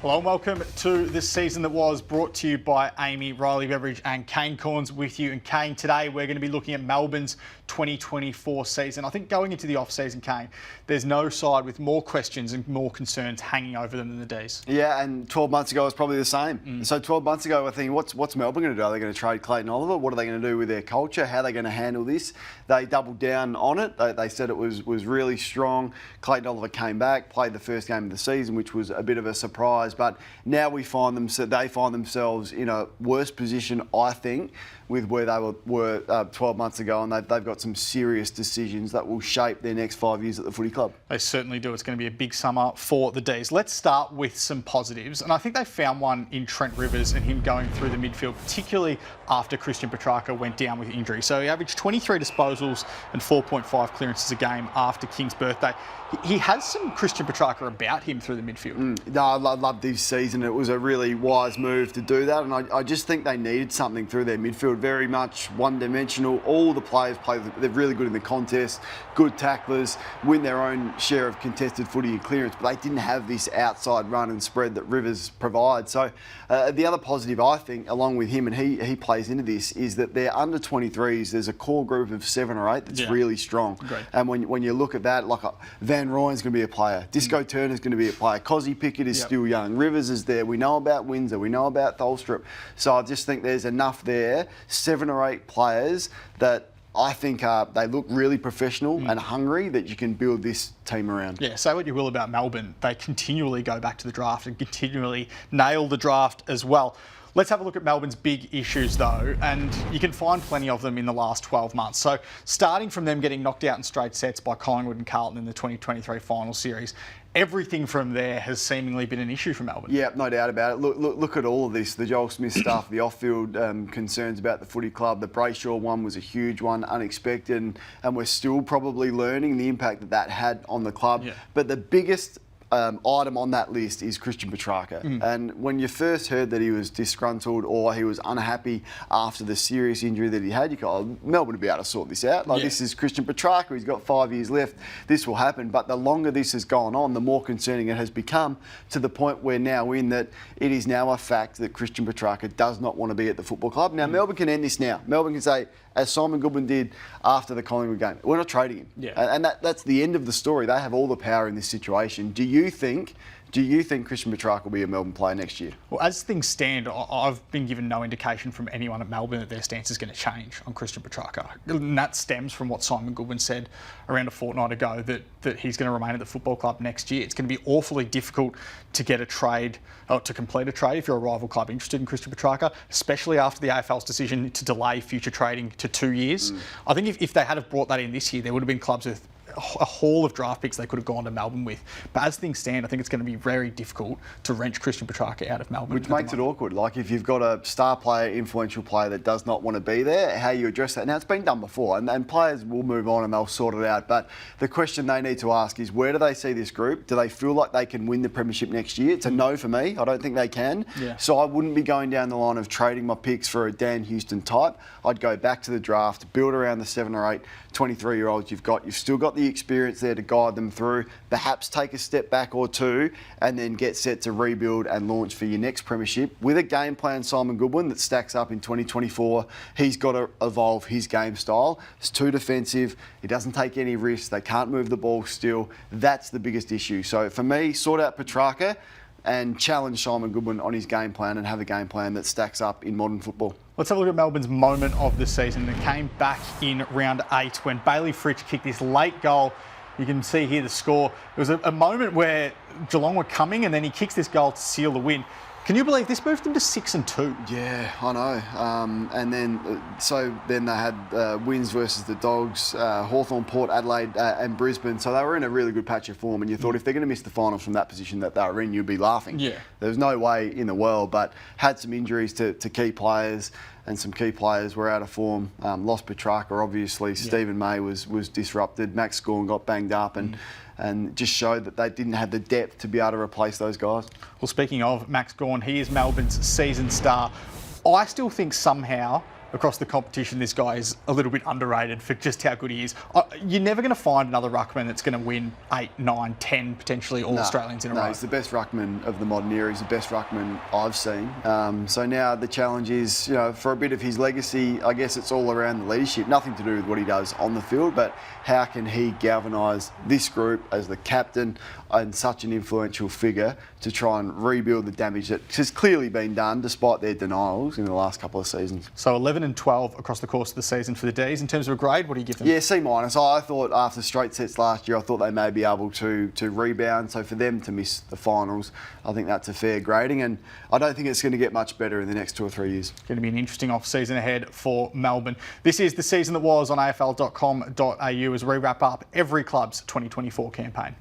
Hello and welcome to this season that was, brought to you by AAMI, Riley Beveridge and Kane Cornes with you. And Kane, today we're going to be looking at Melbourne's 2024 season. I think going into the off-season, Kane, there's no side with more questions and more concerns hanging over them than the D's. Yeah, and 12 months ago it was probably the same. So 12 months ago, I think, what's Melbourne going to do? Are they going to trade Clayton Oliver? What are they going to do with their culture? How are they going to handle this? They doubled down on it. They said it was really strong. Clayton Oliver came back, played the first game of the season, which was a bit of a surprise. But now they find themselves in a worse position, I think, with where they were 12 months ago, and they've got some serious decisions that will shape their next 5 years at the footy club. They certainly do. It's going to be a big summer for the D's. Let's start with some positives, and I think they found one in Trent Rivers and him going through the midfield, particularly after Christian Petrarca went down with injury. So he averaged 23 disposals and 4.5 clearances a game after King's birthday. He has some Christian Petrarca about him through the midfield. No, I loved this season. It was a really wise move to do that, and I just think they needed something through their midfield. Very much one-dimensional. All the players they're really good in the contest, good tacklers, win their own share of contested footy and clearance, but they didn't have this outside run and spread that Rivers provides. So the other positive, I think, along with him, and he plays into this, is that they're under 23s. There's a core group of 7 or 8 that's really strong. Great. And when you look at that, like Van Ryan's going to be a player. Disco Turner's going to be a player. Cozzy Pickett is still young. Rivers is there. We know about Windsor. We know about Tholstrup. So I just think there's enough there, 7 or 8 players that I think they look really professional and hungry, that you can build this team around. Yeah, say what you will about Melbourne. They continually go back to the draft and continually nail the draft as well. Let's have a look at Melbourne's big issues though, and you can find plenty of them in the last 12 months. So starting from them getting knocked out in straight sets by Collingwood and Carlton in the 2023 final series, everything from there has seemingly been an issue for Melbourne. Yeah, no doubt about it. Look at all of this. The Joel Smith stuff, the off-field concerns about the footy club. The Brayshaw one was a huge one, unexpected, and we're still probably learning the impact that had on the club. Yeah. But the biggest item on that list is Christian Petrarca. And when you first heard that he was disgruntled or he was unhappy after the serious injury that he had, you go, oh, Melbourne will be able to sort this out. This is Christian Petrarca. He's got 5 years left. This will happen. But the longer this has gone on, the more concerning it has become, to the point we're now in that it is now a fact that Christian Petrarca does not want to be at the football club. Now, Melbourne can end this now. Melbourne can say, as Simon Goodwin did after the Collingwood game, we're not trading him. Yeah. And that's the end of the story. They have all the power in this situation. Do you think Christian Petrarca will be a Melbourne player next year? Well, as things stand, I've been given no indication from anyone at Melbourne that their stance is going to change on Christian Petrarca. And that stems from what Simon Goodwin said around a fortnight ago, that he's going to remain at the football club next year. It's going to be awfully difficult to get a trade, or to complete a trade if you're a rival club interested in Christian Petrarca, especially after the AFL's decision to delay future trading to 2 years. I think if they had have brought that in this year, there would have been clubs with a haul of draft picks they could have gone to Melbourne with. But as things stand, I think it's going to be very difficult to wrench Christian Petrarca out of Melbourne. Which makes it awkward. Like, if you've got a star player, influential player that does not want to be there, how you address that. Now, it's been done before, and players will move on and they'll sort it out. But the question they need to ask is, where do they see this group? Do they feel like they can win the premiership next year? It's a no for me. I don't think they can. Yeah. So I wouldn't be going down the line of trading my picks for a Dan Houston type. I'd go back to the draft, build around the 7 or 8 23-year-olds you've got. You've still got the experience there to guide them through. Perhaps take a step back or two and then get set to rebuild and launch for your next premiership with a game plan, Simon Goodwin, that stacks up in 2024. He's got to evolve his game style. It's too defensive. He doesn't take any risks. They can't move the ball still. That's the biggest issue. So for me, sort out Petrarca and challenge Simon Goodwin on his game plan and have a game plan that stacks up in modern football. Let's have a look at Melbourne's moment of the season. It came back in round 8 when Bailey Fritsch kicked this late goal. You can see here the score. It was a moment where Geelong were coming and then he kicks this goal to seal the win. Can you believe this moved them to 6-2? Yeah, I know. And then they had wins versus the Dogs, Hawthorn, Port Adelaide and Brisbane. So they were in a really good patch of form. And you thought if they're going to miss the finals from that position that they were in, you'd be laughing. Yeah. There was no way in the world, but had some injuries to key players, and some key players were out of form. Lost Petrarca, obviously. Yeah. Stephen May was disrupted. Max Gawn got banged up, and just showed that they didn't have the depth to be able to replace those guys. Well, speaking of Max Gawn, he is Melbourne's season star. I still think somehow across the competition, this guy is a little bit underrated for just how good he is. You're never going to find another ruckman that's going to win 8, 9, 10 potentially All-Australians in a row. No, he's the best ruckman of the modern era. He's the best ruckman I've seen. So now the challenge is, for a bit of his legacy, I guess it's all around the leadership. Nothing to do with what he does on the field, but how can he galvanise this group as the captain and such an influential figure to try and rebuild the damage that has clearly been done despite their denials in the last couple of seasons. So 11 and 12 across the course of the season for the D's. In terms of a grade, what do you give them? Yeah, C-. I thought after straight sets last year, I thought they may be able to rebound. So for them to miss the finals, I think that's a fair grading. And I don't think it's going to get much better in the next 2 or 3 years. Going to be an interesting off-season ahead for Melbourne. This is the season that was on AFL.com.au as we wrap up every club's 2024 campaign.